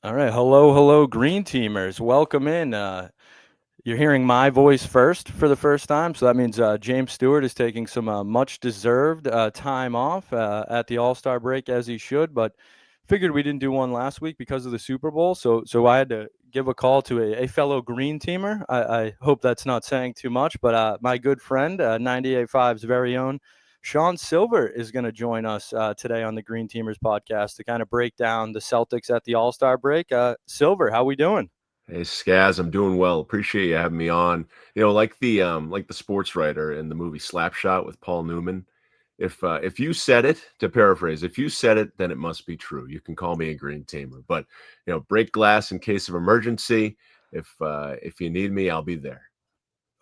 All right. Hello, hello, Green Teamers. Welcome in. You're hearing my voice first for the first time. So that means James Stewart is taking some much deserved time off at the All Star break, as he should. But figured we didn't do one last week because of the Super Bowl. So I had to give a call to a fellow Green Teamer. I hope that's not saying too much, but my good friend, 98.5's very own Sean Sylver is going to join us today on the Green Teamers podcast to kind of break down the Celtics at the All Star break. Silver, how we doing? Hey Skaz, I'm doing well. Appreciate you having me on. Like the sports writer in the movie Slapshot with Paul Newman. If you said it, to paraphrase, if you said it, then it must be true. You can call me a green teamer. But break glass in case of emergency. If you need me, I'll be there.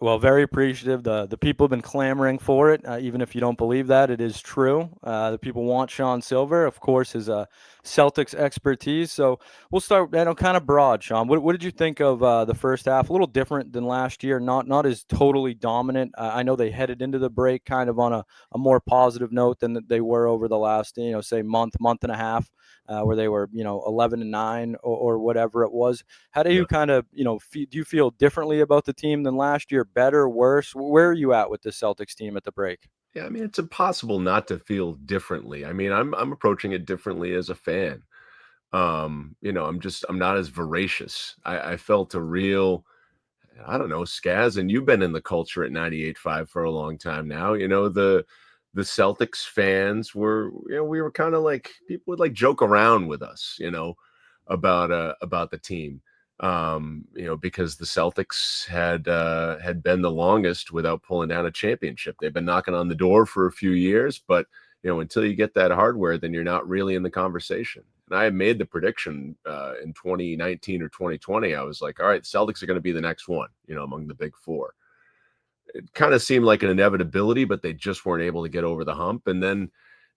Well, very appreciative. The people have been clamoring for it, even if you don't believe that, it is true. The people want Sean Silver, of course, his Celtics expertise. So we'll start, kind of broad, Sean. What did you think of the first half? A little different than last year, not as totally dominant. I know they headed into the break kind of on a more positive note than they were over the last, say month and a half, where they were, 11-9 or whatever it was. How do you Yeah. kind of, do you feel differently about the team than last year? Better, worse? Where are you at with the Celtics team at the break? Yeah, I mean, it's impossible not to feel differently. I mean, I'm approaching it differently as a fan. I'm not as voracious. I felt a real I don't know, Skaz, and you've been in the culture at 98.5 for a long time now. The Celtics fans were, we were kind of like people would like joke around with us, about the team. Because the Celtics had been the longest without pulling down a championship. They've been knocking on the door for a few years, but until you get that hardware, then you're not really in the conversation. And I had made the prediction in 2019 or 2020. I was like, all right, the Celtics are going to be the next one, among the big four. It kind of seemed like an inevitability, but they just weren't able to get over the hump. And then,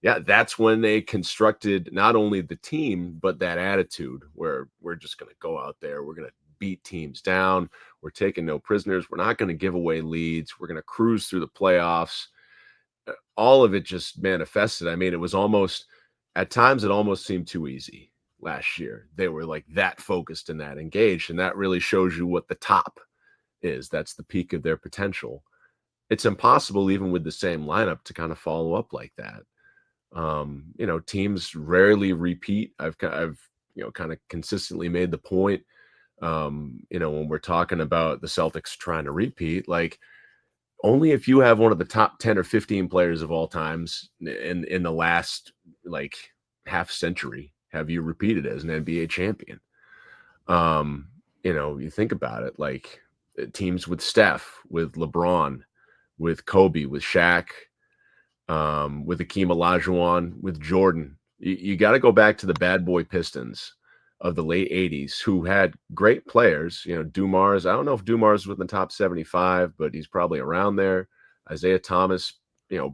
yeah, that's when they constructed not only the team, but that attitude where we're just going to go out there, we're going to beat teams down, we're taking no prisoners, we're not going to give away leads, we're going to cruise through the playoffs. All of it just manifested. I mean, it was almost at times it almost seemed too easy last year. They were like that focused and that engaged, and that really shows you what the top is. That's the peak of their potential. It's impossible, even with the same lineup, to kind of follow up like that. Teams rarely repeat. I've kind of consistently made the point. When we're talking about the Celtics trying to repeat, like only if you have one of the top 10 or 15 players of all times in the last like half century have you repeated as an NBA champion. You think about it, like teams with Steph, with LeBron, with Kobe, with Shaq, with Akeem Olajuwon, with Jordan. You got to go back to the bad boy Pistons of the late 80s who had great players. Dumars, I don't know if Dumars was in the top 75, but he's probably around there. Isaiah Thomas,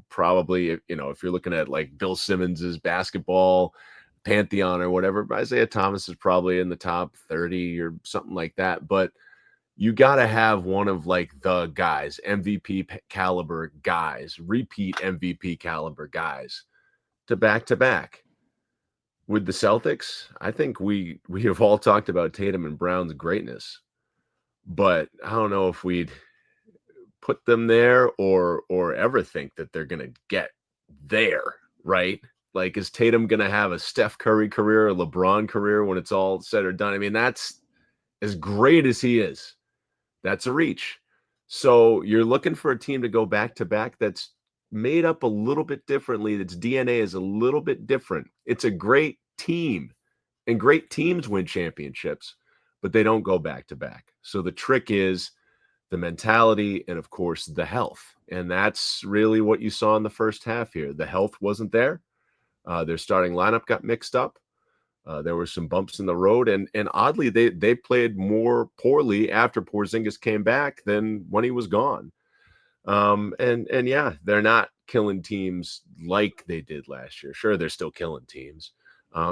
probably, if you're looking at like Bill Simmons's basketball pantheon or whatever, Isaiah Thomas is probably in the top 30 or something like that. But you got to have one of like the guys, MVP caliber guys, repeat MVP caliber guys to back. With the Celtics, I think we have all talked about Tatum and Brown's greatness, but I don't know if we'd put them there or ever think that they're going to get there, right? Like, is Tatum going to have a Steph Curry career, a LeBron career when it's all said or done? I mean, that's as great as he is. That's a reach. So you're looking for a team to go back to back that's made up a little bit differently. Its DNA is a little bit different. It's a great team, and great teams win championships, but they don't go back to back. So the trick is the mentality and, of course, the health. And that's really what you saw in the first half here. The health wasn't there. Their starting lineup got mixed up. There were some bumps in the road, and oddly, they played more poorly after Porzingis came back than when he was gone. And yeah, they're not killing teams like they did last year. Sure, they're still killing teams.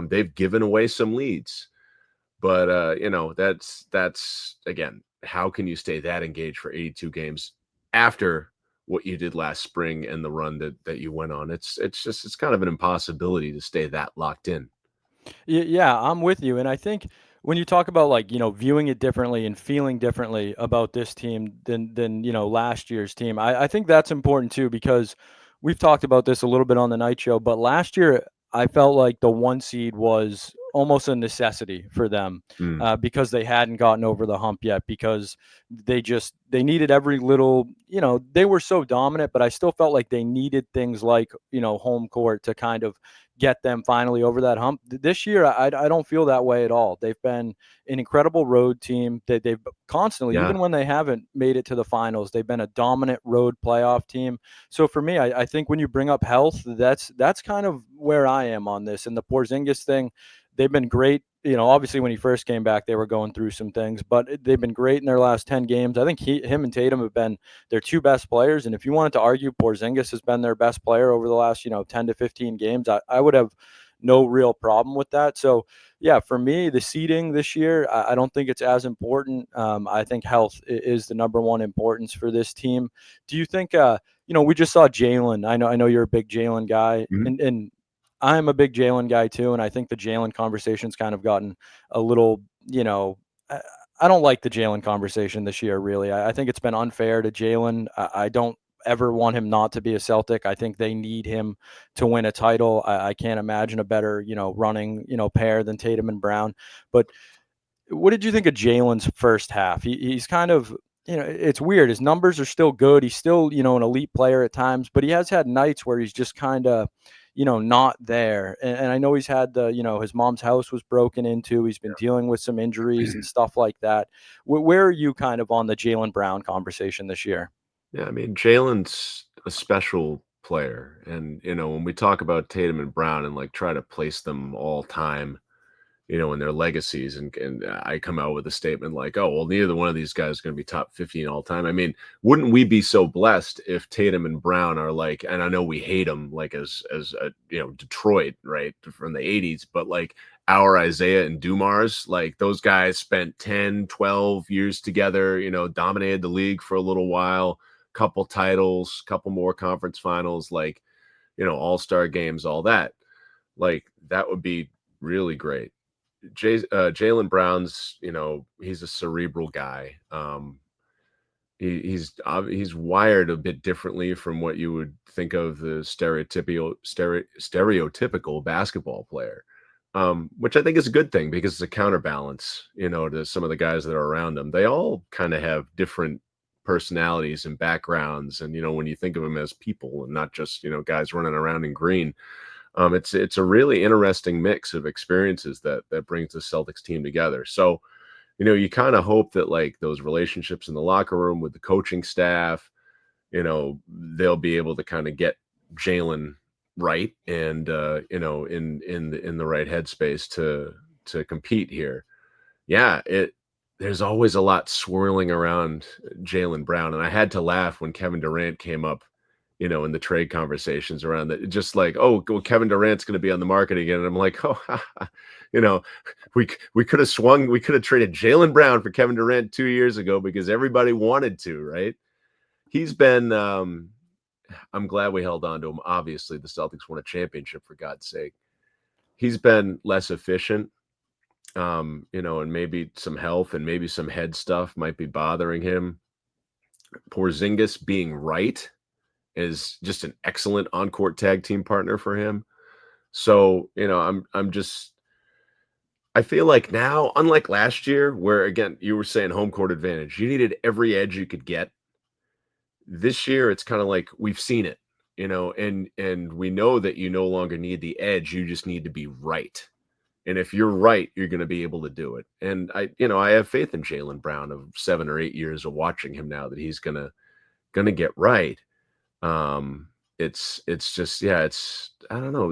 They've given away some leads, but that's again, how can you stay that engaged for 82 games after what you did last spring and the run that you went on? It's kind of an impossibility to stay that locked in. Yeah, I'm with you, and I think when you talk about like viewing it differently and feeling differently about this team than last year's team, I think that's important too because we've talked about this a little bit on the night show, but last year I felt like the one seed was almost a necessity for them Mm, because they hadn't gotten over the hump yet because they needed every little, they were so dominant, but I still felt like they needed things like home court to kind of get them finally over that hump. This year, I don't feel that way at all. They've been an incredible road team. They've constantly, yeah, even when they haven't made it to the finals, they've been a dominant road playoff team. So for me, I think when you bring up health, that's kind of where I am on this. And the Porzingis thing, they've been great. Obviously when he first came back, they were going through some things, but they've been great in their last 10 games. I think him and Tatum have been their two best players. And if you wanted to argue Porzingis has been their best player over the last, 10 to 15 games, I would have no real problem with that. So, yeah, for me, the seeding this year, I don't think it's as important. I think health is the number one importance for this team. Do you think, we just saw Jalen. I know you're a big Jalen guy, mhm, and I'm a big Jalen guy too. And I think the Jalen conversation's kind of gotten a little, I don't like the Jalen conversation this year, really. I think it's been unfair to Jalen. I don't ever want him not to be a Celtic. I think they need him to win a title. I can't imagine a better, running, pair than Tatum and Brown. But what did you think of Jalen's first half? He's kind of, it's weird. His numbers are still good. He's still, an elite player at times, but he has had nights where he's just kind of, not there. And I know he's had his mom's house was broken into. He's been dealing with some injuries and stuff like that. Where are you kind of on the Jalen Brown conversation this year? yeah. I mean, Jalen's a special player, and when we talk about Tatum and Brown and like try to place them all time, in their legacies, and I come out with a statement like, "Oh, well, neither one of these guys is going to be top 15 all time." I mean, wouldn't we be so blessed if Tatum and Brown are like, and I know we hate them like as a, Detroit, right, from the 80s, but like our Isaiah and Dumars, like those guys spent 10, 12 years together, dominated the league for a little while, couple titles, couple more conference finals, like, all-star games, all that. Like that would be really great. Jalen Brown's, he's a cerebral guy. He's wired a bit differently from what you would think of the stereotypical basketball player, which I think is a good thing because it's a counterbalance, to some of the guys that are around him. They all kind of have different personalities and backgrounds, and when you think of them as people and not just guys running around in green, it's a really interesting mix of experiences that brings the Celtics team together. So, you kind of hope that like those relationships in the locker room with the coaching staff, they'll be able to kind of get Jalen right and in the right headspace to compete here. Yeah, there's always a lot swirling around Jalen Brown, and I had to laugh when Kevin Durant came up, in the trade conversations around that. Just like, oh, well, Kevin Durant's going to be on the market again, and I'm like, oh, you know, we could have traded Jalen Brown for Kevin Durant 2 years ago because everybody wanted to, right? He's been. I'm glad we held on to him. Obviously, the Celtics won a championship for God's sake. He's been less efficient, and maybe some health and maybe some head stuff might be bothering him. Porzingis being right is just an excellent on-court tag team partner for him. So, I feel like now, unlike last year, where again, you were saying home court advantage, you needed every edge you could get. This year, it's kind of like we've seen it, and we know that you no longer need the edge, you just need to be right. And if you're right, you're going to be able to do it. And I have faith in Jalen Brown of 7 or 8 years of watching him now that he's gonna get right. It's just, yeah, I don't know.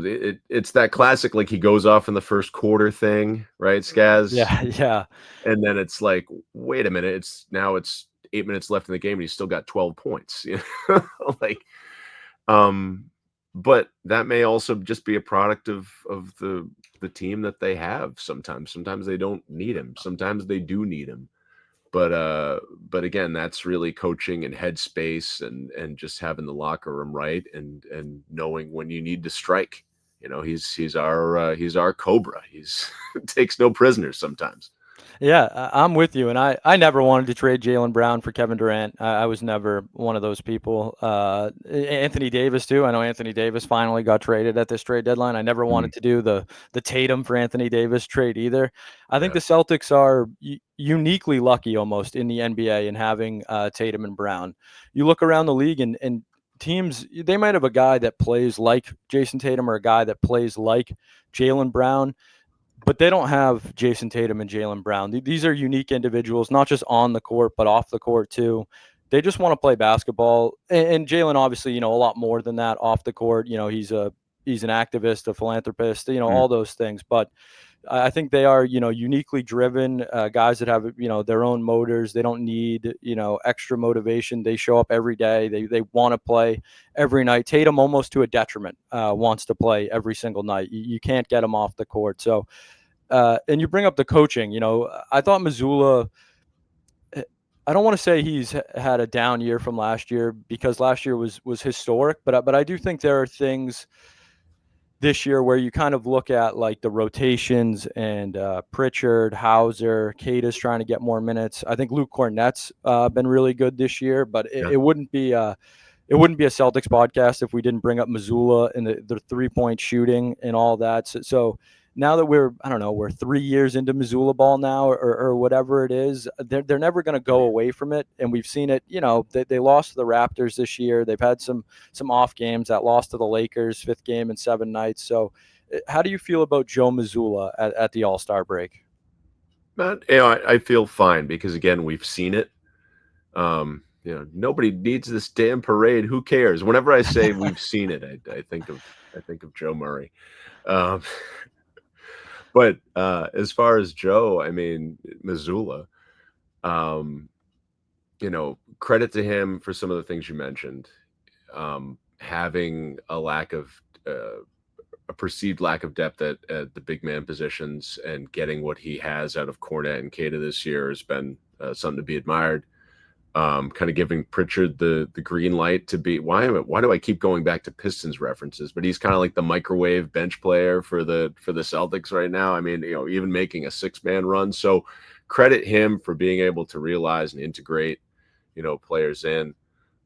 It's that classic like he goes off in the first quarter thing, right, Skaz? Yeah, yeah. And then it's like, wait a minute, it's 8 minutes left in the game and he's still got 12 points. Like, um, but that may also just be a product of the team that they have sometimes. Sometimes they don't need him. Sometimes they do need him. But again, that's really coaching and headspace and just having the locker room right and knowing when you need to strike. He's our cobra. He's takes no prisoners sometimes. Yeah, I'm with you, and I never wanted to trade Jaylen Brown for Kevin Durant. I was never one of those people. Anthony Davis too. I know Anthony Davis finally got traded at this trade deadline. I never Mm, wanted to do the Tatum for Anthony Davis trade either. I think yeah. the Celtics are uniquely lucky almost in the NBA in having Tatum and Brown. You look around the league and teams, they might have a guy that plays like Jason Tatum or a guy that plays like Jaylen Brown, but they don't have Jason Tatum and Jaylen Brown. These are unique individuals, not just on the court, but off the court too. They just want to play basketball. And Jaylen, obviously, a lot more than that off the court. He's an activist, a philanthropist, Mm, all those things. But I think they are, uniquely driven guys that have, their own motors. They don't need, extra motivation. They show up every day. They want to play every night. Tatum, almost to a detriment, wants to play every single night. You can't get him off the court. So, and you bring up the coaching. I thought Missoula. I don't want to say he's had a down year from last year because last year was historic, but I do think there are things this year where you kind of look at like the rotations and Pritchard, Hauser, Cada's trying to get more minutes. I think Luke Cornett's been really good this year, but yeah. it wouldn't be a Celtics podcast if we didn't bring up Missoula and the 3-point shooting and all that. So now that I don't know, we're 3 years into Missoula ball now or whatever it is, they're never going to go away from it. And we've seen it, they lost to the Raptors this year. They've had some off games, that lost to the Lakers, fifth game in 7 nights. So how do you feel about Joe Missoula at the All-Star break? But I feel fine because again, we've seen it. Nobody needs this damn parade. Who cares? Whenever I say we've seen it, I think of Joe Murray. Um, but as far as Joe, I mean Missoula, um, credit to him for some of the things you mentioned. Having a perceived lack of depth at the big man positions and getting what he has out of Cornette and Cada this year has been something to be admired. Kind of giving Pritchard the green light to be why do I keep going back to Pistons references? But he's kind of like the microwave bench player for the Celtics right now. I mean, even making a 6-man run. So credit him for being able to realize and integrate, players in.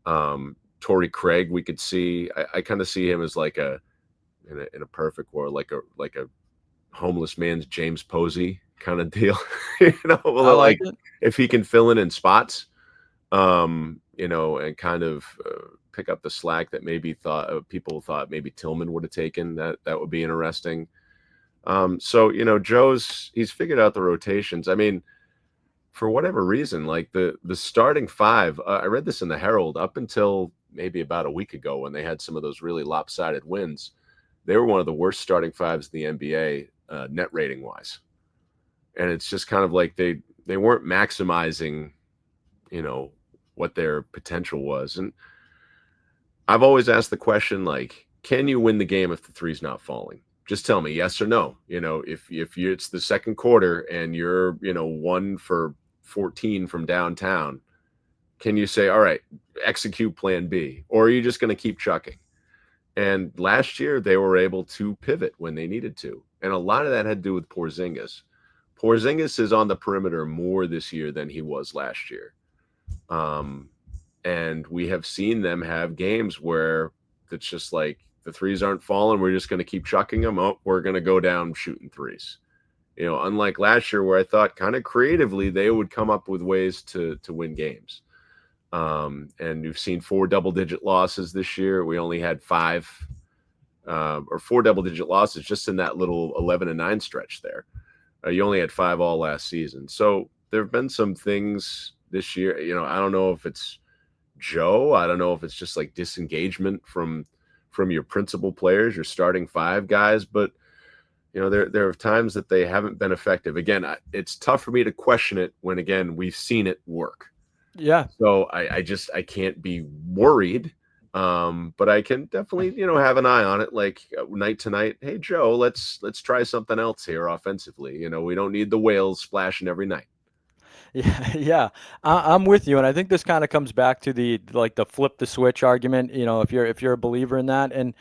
Torrey Craig, we could see. I kind of see him as like in a perfect world, like a homeless man's James Posey kind of deal. I like Like it. if he can fill in spots, and kind of pick up the slack that maybe people thought maybe Tillman would have taken. That would be interesting. So he's figured out the rotations. I mean, for whatever reason, like the starting five, I read this in the Herald up until maybe about a week ago when they had some of those really lopsided wins. They were one of the worst starting fives in the NBA net rating wise, and it's just kind of like they weren't maximizing, you know, what their potential was. And I've always asked the question, like, can you win the game if the three's not falling? Just tell me yes or no. It's the second quarter and you're 1 for 14 from downtown, can you say, all right, execute plan B, or are you just going to keep chucking? And last year they were able to pivot when they needed to, and a lot of that had to do with Porzingis. Porzingis is on the perimeter more this year than he was last year. Um, and we have seen them have games where it's just like the threes aren't falling. We're just going to keep chucking them. Oh, we're going to go down shooting threes. Unlike last year where I thought kind of creatively they would come up with ways to win games. And we've seen 4 double-digit losses this year. We only had 5 or 4 double-digit losses just in that little 11-9 stretch there. You only had 5 all last season. So there have been some things this year. I don't know if it's Joe. I don't know if it's just like disengagement from your principal players, your starting 5 guys, but there are times that they haven't been effective. Again, it's tough for me to question it when again we've seen it work. Yeah. So I can't be worried. But I can definitely have an eye on it, like night to night. Hey Joe, let's try something else here offensively. We don't need the whales splashing every night. Yeah, yeah, I'm with you, and I think this kind of comes back to the flip the switch argument. If you're a believer in that, and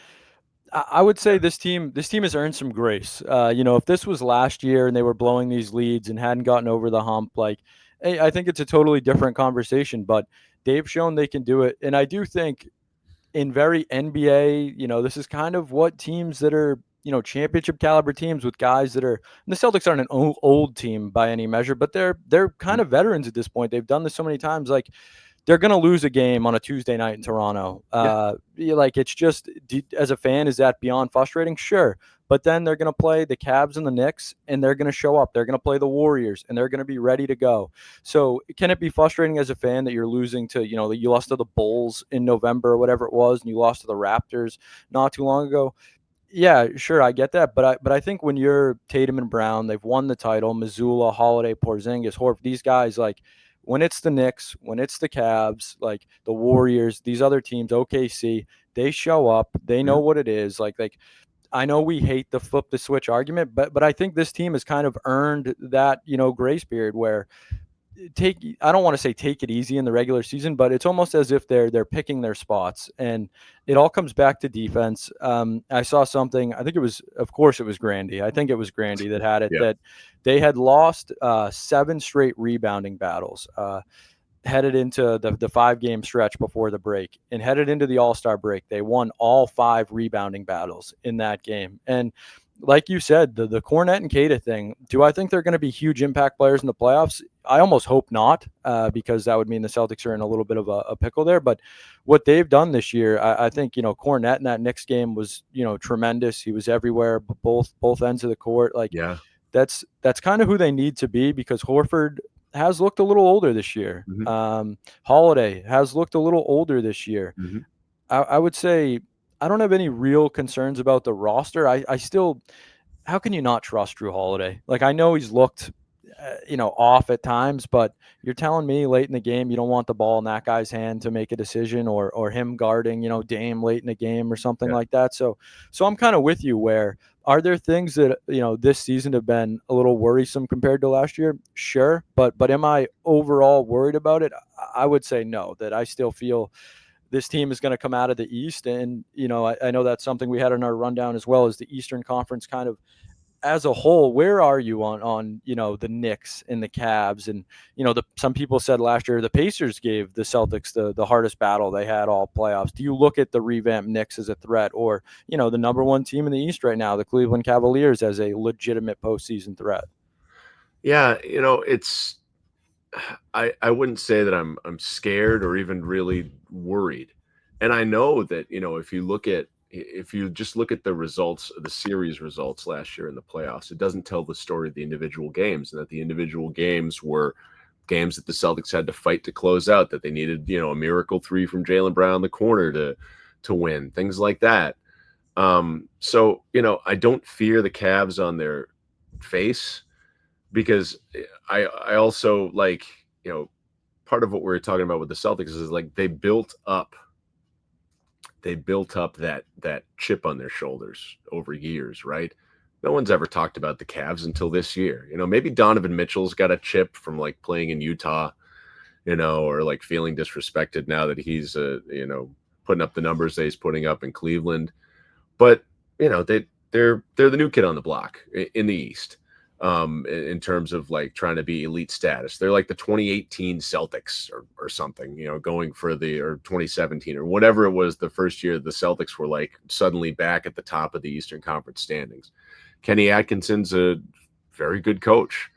I would say this team has earned some grace. If this was last year and they were blowing these leads and hadn't gotten over the hump, like, hey, I think it's a totally different conversation. But they've shown they can do it, and I do think in very NBA, this is kind of what teams that are, championship caliber teams with guys that are. And the Celtics aren't an old team by any measure, but they're kind Mhm. of veterans at this point. They've done this so many times, like they're going to lose a game on a Tuesday night in Toronto. Yeah. Like it's just as a fan, is that beyond frustrating? Sure. But then they're going to play the Cavs and the Knicks, and they're going to show up. They're going to play the Warriors, and they're going to be ready to go. So can it be frustrating as a fan that you're losing to, that you lost to the Bulls in November or whatever it was, and you lost to the Raptors not too long ago? Yeah, sure, I get that, but I think when you're Tatum and Brown, they've won the title, Missoula, Holiday, Porzingis, Horford, these guys, like when it's the Knicks, when it's the Cavs, like the Warriors, these other teams, OKC, they show up, they know Mhm. what it is. Like I know we hate the flip the switch argument, but I think this team has kind of earned that, grace period where I don't want to say take it easy in the regular season, but it's almost as if they're picking their spots, and it all comes back to defense. I saw something. I think it was, of course, it was Grandy. I think it was Grandy that had it, Yeah. that they had lost 7 straight rebounding battles. Headed into the 5-game stretch before the break and headed into the All-Star break. They won all 5 rebounding battles in that game. And like you said, the Cornette and Queta thing, do I think they're going to be huge impact players in the playoffs? I almost hope not, because that would mean the Celtics are in a little bit of a pickle there. But what they've done this year, I think, Cornette in that Knicks game was, tremendous. He was everywhere, both ends of the court. Like Yeah. that's kind of who they need to be, because Horford has looked a little older this year. Mhm. Holiday has looked a little older this year. Mhm. I would say I don't have any real concerns about the roster. I still, how can you not trust Drew Holiday? Like I know he's looked, off at times, but you're telling me late in the game you don't want the ball in that guy's hand to make a decision, or him guarding, Dame late in the game or something Yeah. like that. So I'm kind of with you. Where are there things that this season have been a little worrisome compared to last year? Sure, but am I overall worried about it? I would say no. That I still feel this team is going to come out of the East. And, I know that's something we had in our rundown as well, as the Eastern Conference kind of as a whole. Where are you on, the Knicks and the Cavs? And, some people said last year the Pacers gave the Celtics the hardest battle they had all playoffs. Do you look at the revamped Knicks as a threat, or, the number one team in the East right now, the Cleveland Cavaliers, as a legitimate postseason threat? Yeah, it's I wouldn't say that I'm scared or even really worried. And I know that, if you just look at the results, the series results last year in the playoffs, it doesn't tell the story of the individual games, and that the individual games were games that the Celtics had to fight to close out, that they needed, a miracle three from Jaylen Brown in the corner to win, things like that. So, I don't fear the Cavs on their face, because I also like, part of what we were talking about with the Celtics is like they built up that chip on their shoulders over years, right? No one's ever talked about the Cavs until this year. Maybe Donovan Mitchell's got a chip from like playing in Utah, or like feeling disrespected now that he's putting up the numbers that he's putting up in Cleveland. But they're the new kid on the block in the East, in terms of like trying to be elite status. They're like the 2018 Celtics or something, going for or 2017 or whatever it was, the first year the Celtics were like suddenly back at the top of the Eastern Conference standings. Kenny Atkinson's a very good coach.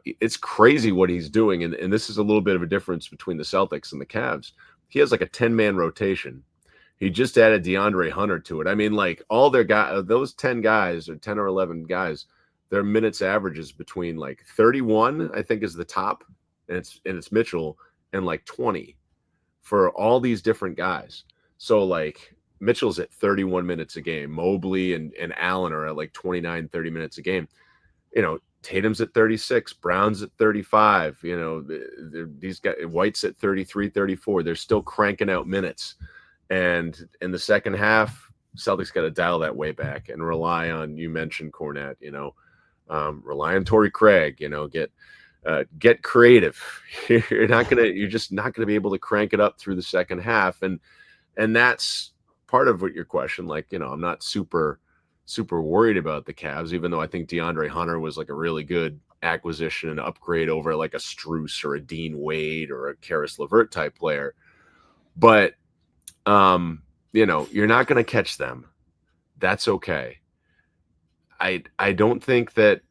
It's crazy what he's doing, and this is a little bit of a difference between the Celtics and the Cavs. He has like a 10-man rotation. He just added DeAndre Hunter to it. I mean, like all their guys, those 10 guys or 10 or 11 guys, their minutes averages between like 31, I think, is the top, and it's Mitchell, and like 20 for all these different guys. So like Mitchell's at 31 minutes a game. Mobley and Allen are at like 29, 30 minutes a game. Tatum's at 36, Brown's at 35, these guys, White's at 33, 34. They're still cranking out minutes. And in the second half, Celtics got to dial that way back and rely on, you mentioned Cornette, rely on Torrey Craig, get creative. You're just not gonna be able to crank it up through the second half. And that's part of what your question, like, I'm not super worried about the Cavs, even though I think DeAndre Hunter was like a really good acquisition and upgrade over like a Strus or a Dean Wade or a Karis LeVert type player. But you're not going to catch them. That's okay. I don't think that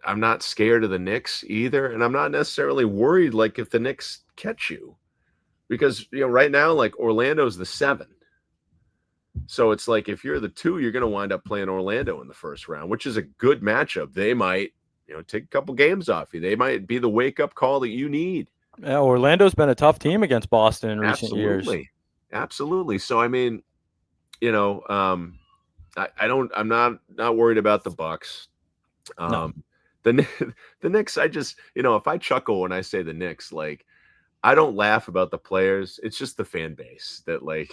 I'm not scared of the Knicks either, and I'm not necessarily worried like if the Knicks catch you, because right now like Orlando's the 7. So it's like if you're the 2, you're going to wind up playing Orlando in the first round, which is a good matchup. They might, take a couple games off you. They might be the wake-up call that you need. Yeah, Orlando's been a tough team against Boston in recent years. Absolutely. So I mean, I'm not worried about the Bucks. No. The Knicks, I just, if I chuckle when I say the Knicks, like, I don't laugh about the players. It's just the fan base that, like,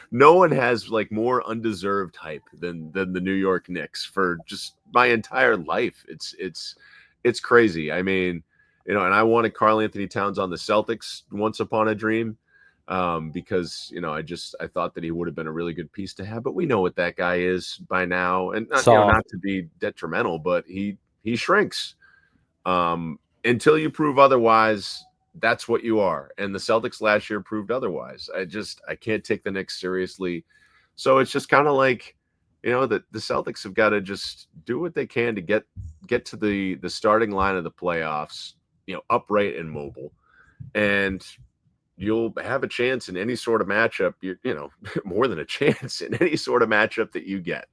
no one has like more undeserved hype than the New York Knicks for just my entire life. It's crazy. I mean, and I wanted Karl Anthony Towns on the Celtics once upon a dream, because I thought that he would have been a really good piece to have. But we know what that guy is by now, and not to be detrimental, but he shrinks. Until you prove otherwise, that's what you are. And the Celtics last year proved otherwise. I can't take the Knicks seriously. So it's just kind of like, the Celtics have got to just do what they can to get to the starting line of the playoffs, upright and mobile. And you'll have a chance in any sort of matchup, more than a chance in any sort of matchup that you get.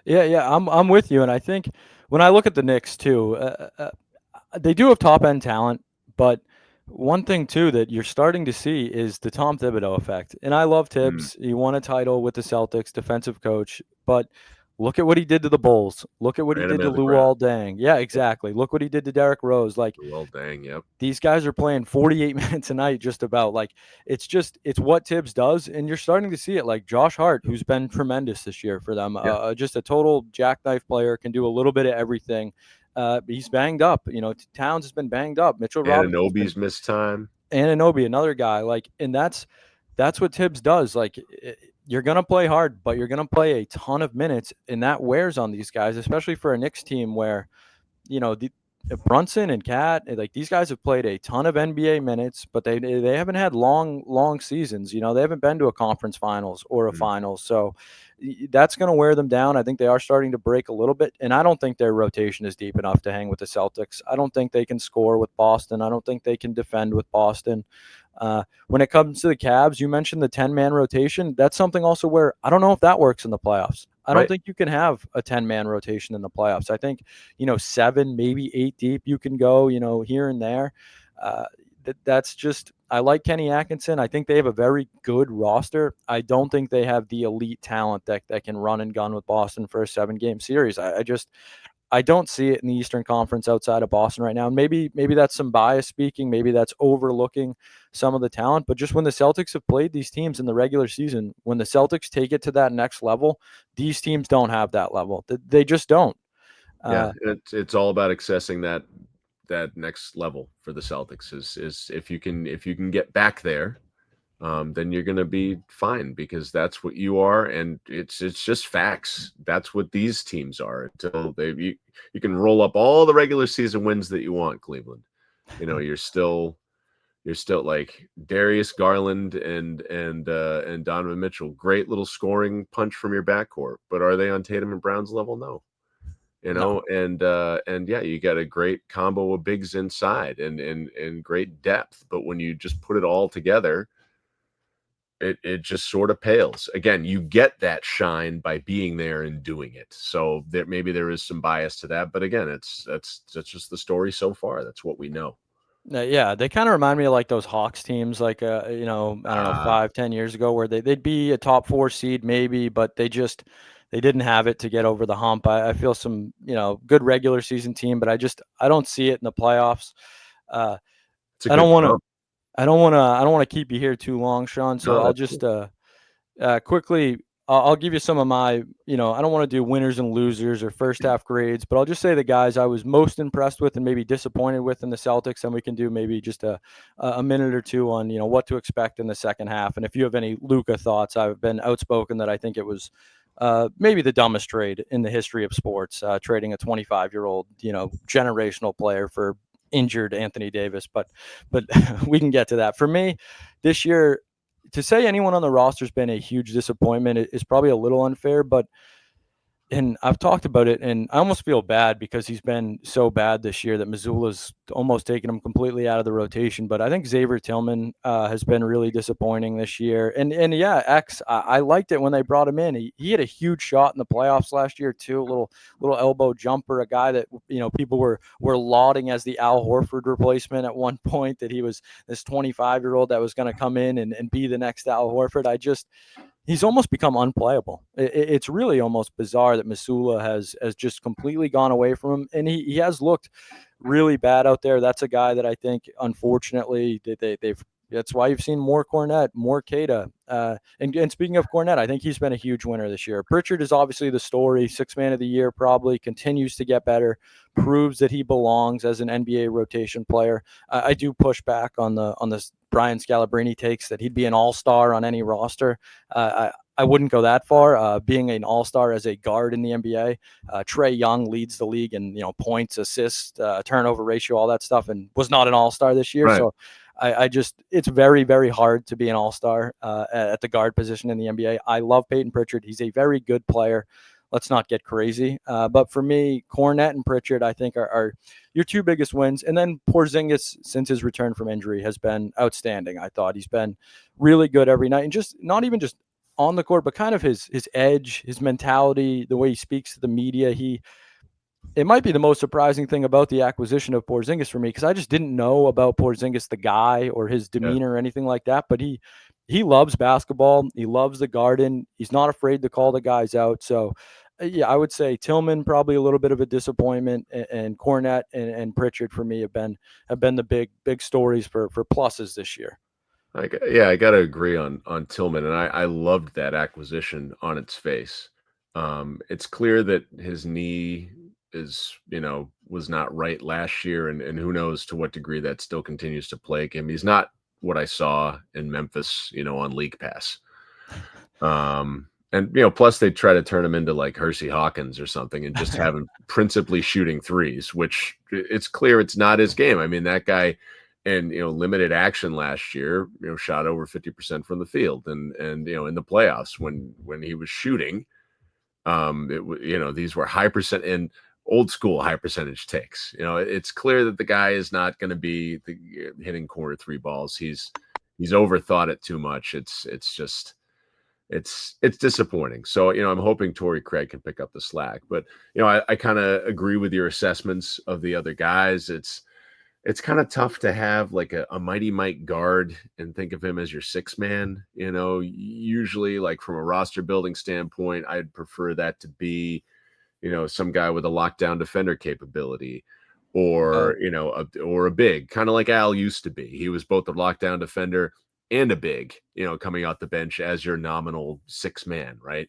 Yeah, I'm with you, and I think when I look at the Knicks too, they do have top end talent, but one thing too that you're starting to see is the Tom Thibodeau effect. And I love Tibbs. He won a title with the Celtics, defensive coach, but look at what he did to the Bulls. Look at what he did to Luol Deng. Yeah, exactly. Look what he did to Derrick Rose. Like, Luol Deng, yep. These guys are playing 48 minutes a night just about. Like, it's what Tibbs does, and you're starting to see it. Like Josh Hart, who's been tremendous this year for them, just a total jackknife player, can do a little bit of everything. He's banged up. Towns has been banged up. Mitchell Anunoby's missed time. Anunoby, another guy. Like, and that's what Tibbs does. Like, you're gonna play hard, but you're gonna play a ton of minutes, and that wears on these guys, especially for a Knicks team where, Brunson and Cat, like, these guys have played a ton of NBA minutes, but they haven't had long seasons. They haven't been to a conference finals or a finals, so that's going to wear them down. I think they are starting to break a little bit, and I don't think their rotation is deep enough to hang with the Celtics. I don't think they can score with Boston. I don't think they can defend with Boston. When it comes to the Cavs, you mentioned the 10-man rotation. That's something also where I don't know if that works in the playoffs. I don't think you can have a 10-man rotation in the playoffs. I think, 7, maybe 8 deep you can go, here and there. That's just – I like Kenny Atkinson. I think they have a very good roster. I don't think they have the elite talent that can run and gun with Boston for a 7-game series. I don't see it in the Eastern Conference outside of Boston right now. And maybe that's some bias speaking. Maybe that's overlooking some of the talent. But just when the Celtics have played these teams in the regular season, when the Celtics take it to that next level, these teams don't have that level. They just don't. Yeah, it's all about accessing that next level for the Celtics. Is if you can get back there, then you're going to be fine, because that's what you are, and it's just facts. That's what these teams are until you can roll up all the regular season wins that you want, Cleveland. You're still like Darius Garland and Donovan Mitchell. Great little scoring punch from your backcourt, but are they on Tatum and Brown's level? No. No. And yeah, you got a great combo of bigs inside and great depth, but when you just put it all together, it just sort of pales. Again, you get that shine by being there and doing it. So maybe there is some bias to that, but again, that's just the story so far. That's what we know. Yeah, they kind of remind me of like those Hawks teams, like I don't know, 5-10 years ago, where they'd be a top 4 seed maybe, but they didn't have it to get over the hump. I feel some good regular season team, but I don't see it in the playoffs. I don't want to keep you here too long, Sean. So No, I'll just quickly I'll give you some of my, I don't want to do winners and losers or first half grades, but I'll just say the guys I was most impressed with and maybe disappointed with in the Celtics. And we can do maybe just a minute or two on, what to expect in the second half. And if you have any Luka thoughts, I've been outspoken that I think it was maybe the dumbest trade in the history of sports, trading a 25-year-old, generational player for injured Anthony Davis. But we can get to that. For me, this year, to say anyone on the roster has been a huge disappointment is probably a little unfair, but and I've talked about it, and I almost feel bad because he's been so bad this year that Missoula's almost taken him completely out of the rotation. But I think Xavier Tillman has been really disappointing this year. And yeah, I liked it when they brought him in. He had a huge shot in the playoffs last year too, a little elbow jumper, a guy that people were lauding as the Al Horford replacement at one point. That he was this 25-year-old that was going to come in and be the next Al Horford. He's almost become unplayable. It's really almost bizarre that Missoula has just completely gone away from him, and he has looked really bad out there. That's a guy that I think, unfortunately, they've. That's why you've seen more Cornette, more Keita. And speaking of Cornette, I think he's been a huge winner this year. Pritchard is obviously the story, sixth man of the year, probably continues to get better, proves that he belongs as an NBA rotation player. I do push back on this Brian Scalabrine takes that he'd be an all-star on any roster. I wouldn't go that far. Being an all-star as a guard in the NBA, Trae Young leads the league in points, assists, turnover ratio, all that stuff, and was not an all-star this year. Right. So it's very, very hard to be an all-star at the guard position in the NBA. I love Peyton Pritchard. He's a very good player. Let's not get crazy. But for me, Cornette and Pritchard, I think, are your two biggest wins. And then Porzingis, since his return from injury, has been outstanding. I thought he's been really good every night, and just not even just on the court, but kind of his edge, his mentality, the way he speaks to the media. It might be the most surprising thing about the acquisition of Porzingis for me, because I just didn't know about Porzingis, the guy, or his demeanor or anything like that. But he loves basketball. He loves the Garden. He's not afraid to call the guys out. So, yeah, I would say Tillman probably a little bit of a disappointment, and Cornette and Pritchard for me have been the big stories for pluses this year. I got to agree on Tillman, and I loved that acquisition on its face. It's clear that his knee was not right last year, and who knows to what degree that still continues to plague him. He's not what I saw in Memphis, on League Pass. And plus they try to turn him into like Hersey Hawkins or something and just have him principally shooting threes, which it's clear it's not his game. I mean, that guy and limited action last year, shot over 50% from the field, and in the playoffs when he was shooting, these were high percent and old school high percentage takes. It's clear that the guy is not going to be hitting corner three balls. He's overthought it too much. It's disappointing. So, I'm hoping Torrey Craig can pick up the slack, but I kind of agree with your assessments of the other guys. It's kind of tough to have like a Mighty Mike guard and think of him as your six man. Usually, like from a roster building standpoint, I'd prefer that to be, some guy with a lockdown defender capability, or or a big, kind of like Al used to be. He was both a lockdown defender and a big, coming out the bench as your nominal six man, right?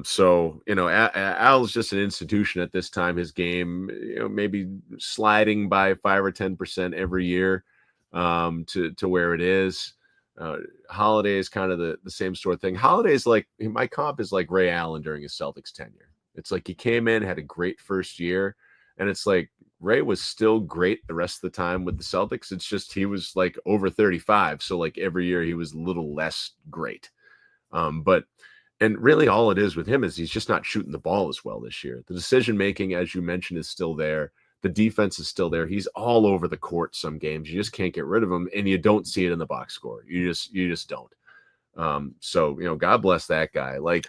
So Al's just an institution at this time. His game, maybe sliding by 5 or 10% every year, to where it is. Holiday is kind of the same sort of thing. Holiday's like, my comp is like Ray Allen during his Celtics tenure. It's like he came in, had a great first year, and it's like Ray was still great the rest of the time with the Celtics. It's just he was like over 35, so like every year he was a little less great. And really all it is with him is he's just not shooting the ball as well this year. The decision making, as you mentioned, is still there. The defense is still there. He's all over the court some games. You just can't get rid of him, and you don't see it in the box score. You just don't. So God bless that guy. Like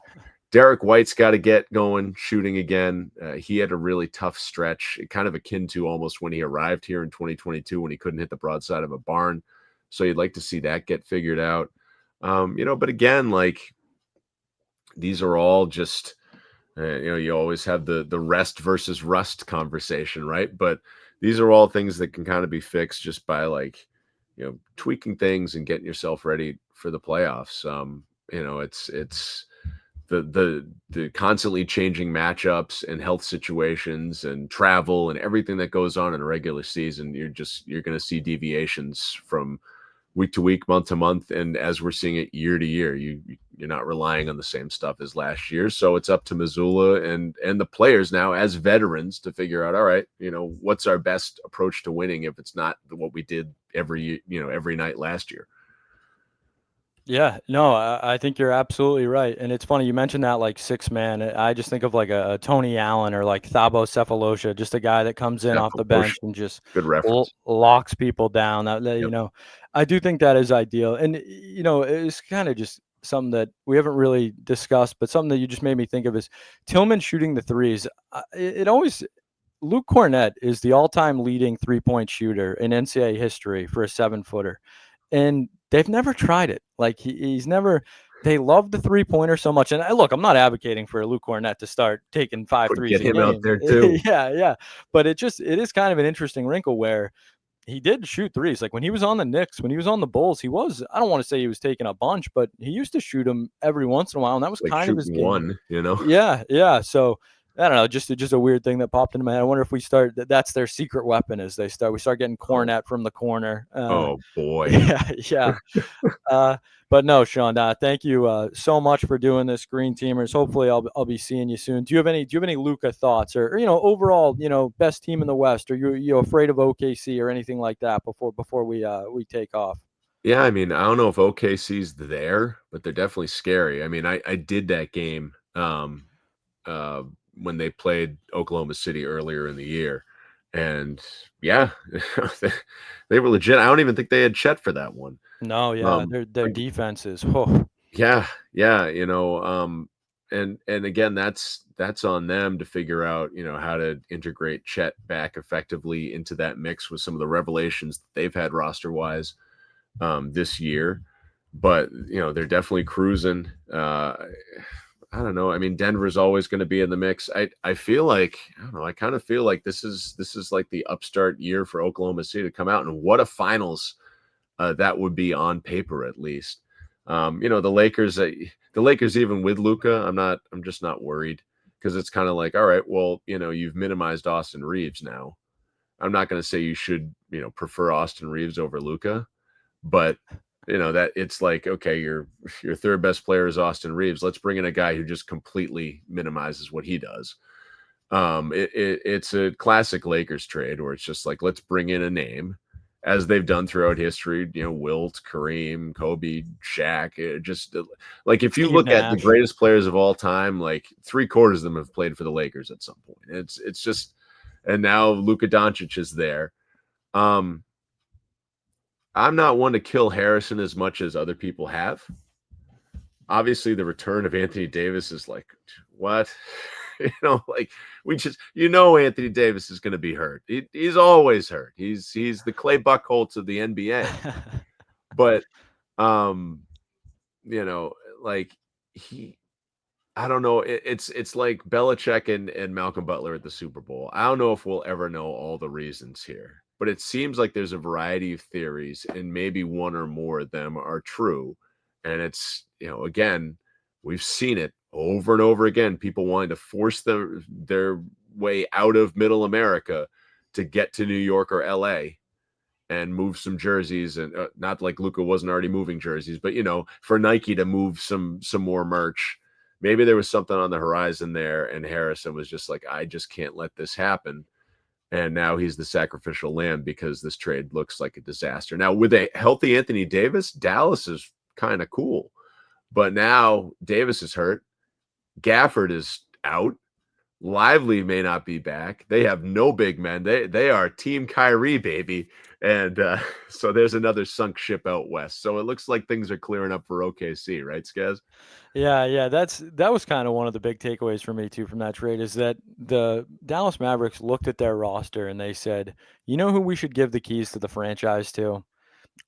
Derek White's got to get going shooting again. He had a really tough stretch, kind of akin to almost when he arrived here in 2022 when he couldn't hit the broadside of a barn. So you'd like to see that get figured out. But again, like, these are all just, you always have the rest versus rust conversation, right? But these are all things that can kind of be fixed just by like, tweaking things and getting yourself ready for the playoffs. the constantly changing matchups and health situations and travel and everything that goes on in a regular season, you're going to see deviations from week to week, month to month, and as we're seeing it year to year, you're not relying on the same stuff as last year. So it's up to Missoula and the players now as veterans to figure out, all right, what's our best approach to winning if it's not what we did every night last year. Yeah, no, I think you're absolutely right. And it's funny, you mentioned that like six man. I just think of like a Tony Allen or like Thabo Cephalosha, just a guy that comes in Yeah, off the bench and just good reference. locks people down. Yep. I do think that is ideal. And, it's kind of just something that we haven't really discussed, but something that you just made me think of is Tillman shooting the threes. It always, Luke Cornett is the all time leading 3-point shooter in NCAA history for a 7-footer. And they've never tried it. Like he's never. They love the 3-pointer so much. And look, I'm not advocating for Luke Cornett to start taking 5 But threes get a him out game. there too. Yeah, yeah. But it is kind of an interesting wrinkle where he did shoot threes. Like when he was on the Knicks, when he was on the Bulls, he was. I don't want to say he was taking a bunch, but he used to shoot them every once in a while, and that was Like kind of his shooting game. one. Yeah, yeah. So I don't know, just a weird thing that popped into my head. I wonder if we start that's their secret weapon is we start getting Oh, Cornette from the corner. oh boy. Yeah, yeah. But no, Sean, thank you so much for doing this, Green Teamers. Hopefully, I'll be seeing you soon. Do you have any Luca thoughts or overall best team in the West? Are you afraid of OKC or anything like that before we take off? Yeah, I mean, I don't know if OKC's there, but they're definitely scary. I mean, I did that game uh, when they played Oklahoma City earlier in the year, and yeah, they, they were legit. I don't even think they had Chet for that one. No, yeah, Um, their but defense is. Whew. yeah, yeah, and again, that's on them to figure out, how to integrate Chet back effectively into that mix with some of the revelations that they've had roster wise this year. But they're definitely cruising. I don't know. I mean, Denver's always going to be in the mix. I feel like I don't know. I kind of feel like this is like the upstart year for Oklahoma City to come out, and what a finals that would be on paper at least. The Lakers even with Luca, I'm just not worried because it's kind of like, all right, well, you've minimized Austin Reeves now. I'm not going to say you should, prefer Austin Reeves over Luca, but that it's like, okay, your third best player is Austin Reeves. Let's bring in a guy who just completely minimizes what he does. It's a classic Lakers trade where it's just like, let's bring in a name as they've done throughout history, Wilt, Kareem, Kobe, Shaq. It just like if you Steve look at the Nash. greatest players of all time, like 3/4 of them have played for the Lakers at some point. It's just, and now Luka Doncic is there. Um, I'm not one to kill Harrison as much as other people have. Obviously, the return of Anthony Davis is like, what? Like Anthony Davis is going to be hurt. He's always hurt. He's the Clay Buchholz of the NBA. But, um, like he, I don't know. It's like Belichick and Malcolm Butler at the Super Bowl. I don't know if we'll ever know all the reasons here, but it seems like there's a variety of theories, and maybe one or more of them are true. And it's again, we've seen it over and over again. People wanting to force their way out of Middle America to get to New York or L.A. and move some jerseys, and not like Luka wasn't already moving jerseys, but for Nike to move some more merch. Maybe there was something on the horizon there, and Harrison was just like, I just can't let this happen. And now he's the sacrificial lamb because this trade looks like a disaster. Now, with a healthy Anthony Davis, Dallas is kind of cool. But now Davis is hurt. Gafford is out. Lively may not be back. They have no big men. They are Team Kyrie, baby. And so there's another sunk ship out west. So it looks like things are clearing up for OKC, right, Skaz? Yeah, yeah, that was kind of one of the big takeaways for me too from that trade is that the Dallas Mavericks looked at their roster and they said, "You know who we should give the keys to the franchise to?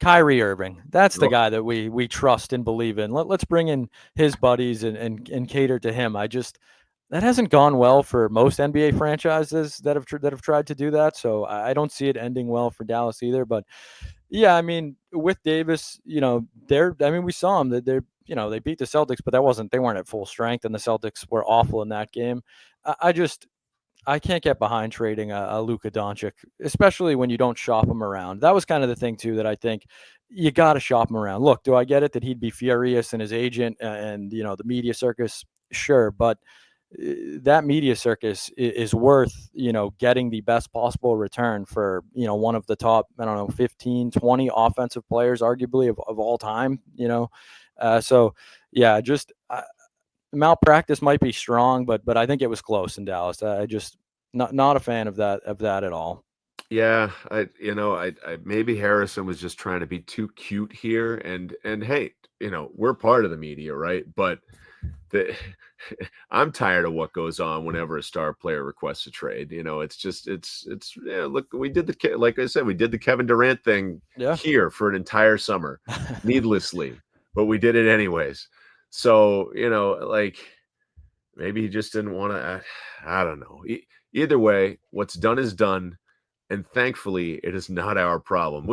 Kyrie Irving. That's the Oh, guy that we trust and believe in. Let's bring in his buddies and cater to him." That hasn't gone well for most NBA franchises that have tried to do that. So I don't see it ending well for Dallas either. But yeah, I mean, with Davis, we saw him that they beat the Celtics, but they weren't at full strength, and the Celtics were awful in that game. I can't get behind trading a Luka Doncic, especially when you don't shop him around. That was kind of the thing too that I think you got to shop him around. Look, do I get it that he'd be furious and his agent and the media circus? Sure, but that media circus is worth getting the best possible return for one of the top, I don't know, 15, 20 offensive players arguably of all time. So yeah, just malpractice might be strong, but I think it was close in Dallas. I just not a fan of that at all. Yeah, I maybe Harrison was just trying to be too cute here, and hey, we're part of the media, right? But the I'm tired of what goes on whenever a star player requests a trade. It's just it's yeah, look, like I said, we did the Kevin Durant thing Yeah. here for an entire summer, needlessly, but we did it anyways. So, like maybe he just didn't want to. I don't know. Either way, what's done is done, and thankfully, it is not our problem.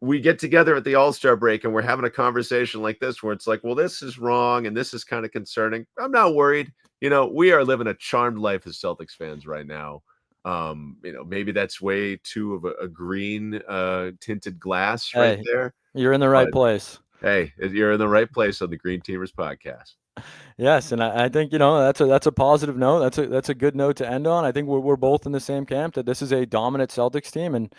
We get together at the All-Star break and we're having a conversation like this where it's like, well, this is wrong and this is kind of concerning. I'm not worried. We are living a charmed life as Celtics fans right now. Maybe that's way too of a green tinted glass right Hey, there. you're in the right But place. hey, you're in the right place on the Green Teamers podcast. Yes, and I think that's a positive note. That's a good note to end on. I think we're both in the same camp that this is a dominant Celtics team, and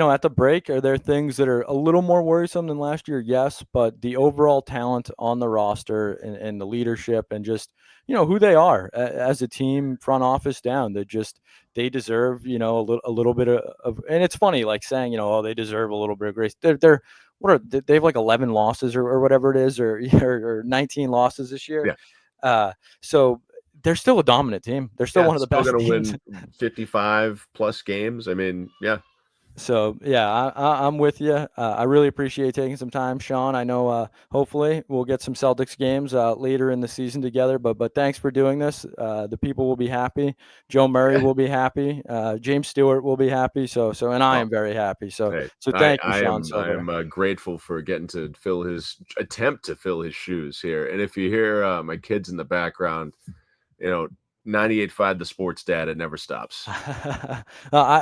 at the break, are there things that are a little more worrisome than last year? Yes, but the overall talent on the roster and the leadership and just who they are as a team, front office down, they deserve a little bit of. And it's funny like saying oh, they deserve a little bit of grace. They're they have like 11 losses or whatever it is or 19 losses this year. Yeah. So they're still a dominant team. They're still Yeah. one of the Still best going to teams. win 55 plus games. I mean, yeah. So yeah, I'm with you. I really appreciate taking some time, Sean. I know hopefully we'll get some Celtics games later in the season together. But thanks for doing this. The people will be happy. Joe Murray Yeah. will be happy. James Stewart will be happy. So and I Oh, am very happy. So hey, so I thank you, I Sean am I Sylver. am grateful for getting to attempt to fill his shoes here. And if you hear my kids in the background, you know, 98.5 The Sports Dad, it never stops. I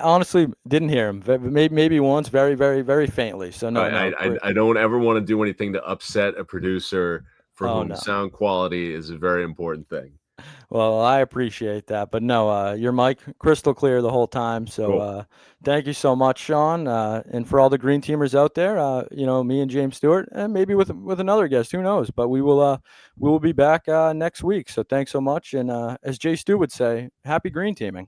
honestly didn't hear him. Maybe once, very very very faintly. So I no. I I I don't ever want to do anything to upset a producer for Oh whom no. sound quality is a very important thing. Well, I appreciate that, but no, your mic crystal clear the whole time. So, Cool. thank you so much, Sean, and for all the green teamers out there. Me and James Stewart, and maybe with another guest, who knows? But we will be back next week. So, thanks so much, and as Jay Stu would say, happy green teaming.